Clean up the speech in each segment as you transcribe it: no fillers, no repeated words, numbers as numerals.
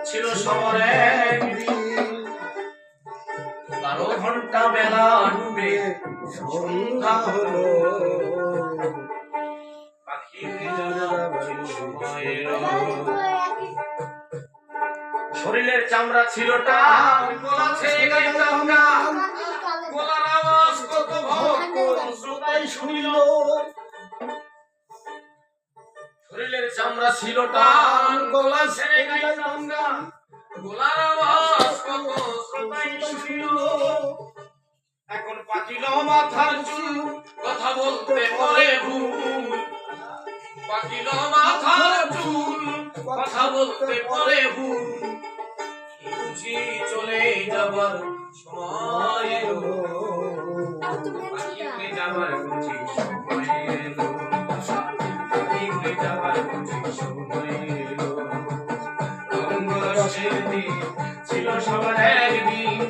ছিল শহরে 12 ঘন্টা বেলা ডুবে সন্ধ্যা হলো শরীরের চামড়া ছিল টান গলা ছেড়ে গাইতাম গান গলার আওয়াজ কত ভক্ত শ্রোতাই শুনিল শরীরের চামড়া ছিল টান গলা ছেড়ে গাইতাম গান গলার আওয়াজ কত শ্রোতাই শুনিল এখন পাকিল মাথার চুল কথা বলতে পরে ভুল পাকিল মাথার চুল কথা বলতে পরে ভুল বুঝি চলে যাবার সময় এলো পাকিলে যাবার বুঝি সময় এলো পাকিলে যাবার বুঝি সময় এলো রঙ্গরসের দিন ছিল সবার একদিন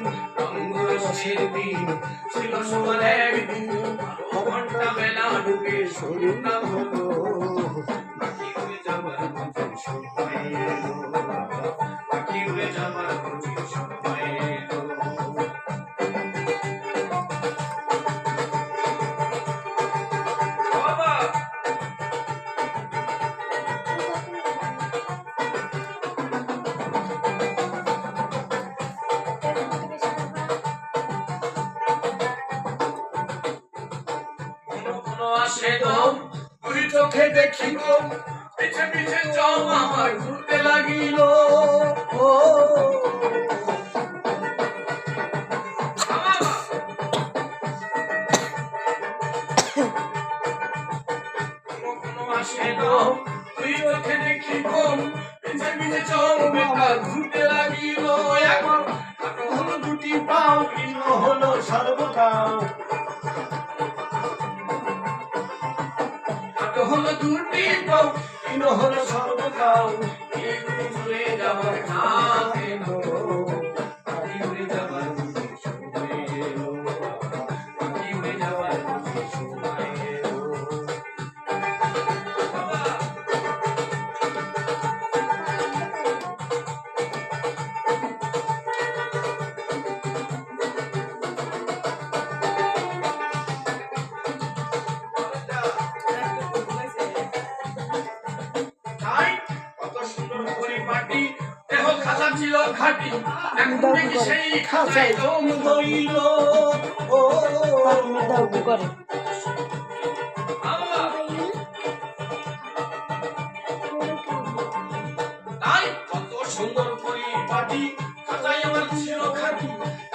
রঙ্গরসের দিন ছিল সবার একদিন 12 ঘন্টা বেলা ডুবে সন্ধ্যা হলো পাখি উড়ে যাবার বুঝি সময় এলো পাখি উড়ে যাবার বুঝি সময় এলো বাবা আসে দম দুই চোখে দেখি গো পিছে পিছে চম আমার ঘুরতে লাগিল আসে দম দুই চোখে দেখি গো পিছে পিছে চম আমার ঘুরতে লাগিল এখন হাঁটো হলো দুটি পাও কিনো হলো সর্বকাল হলো দুটি পাও কিনো হলো সর্বকাল চলে যাবার ঘাট এলো পাখি উড়ে যাবার বুঝি সময় এলো পাখি উড়ে যাবার বুঝি সময় এলো দেহ খাঁচা ছিল খাঁটি এখন দেখি সেই খাঁচায় দম ধরিল তাই কত সুন্দর পরিপাটি খাঁচায় আমার ছিল খাঁটি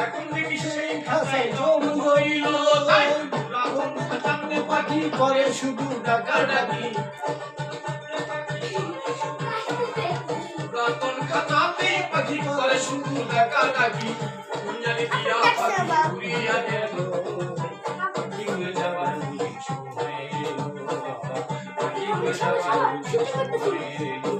এখন দেখি সেই খাঁচায় দম ধরিল তাই পুরাতন খাঁচাতে পাখি করে শুধু ডাকাডাকি পুরাতন খাঁচাতে পাখি করে শুধু ডাকাডাকি কুঞ্জালি দিয়া পাখি উড়িয়া গেল পাখি উড়ে যাবার বুঝি সময় এলো পাখি উড়ে যাবার বুঝি সময় এলো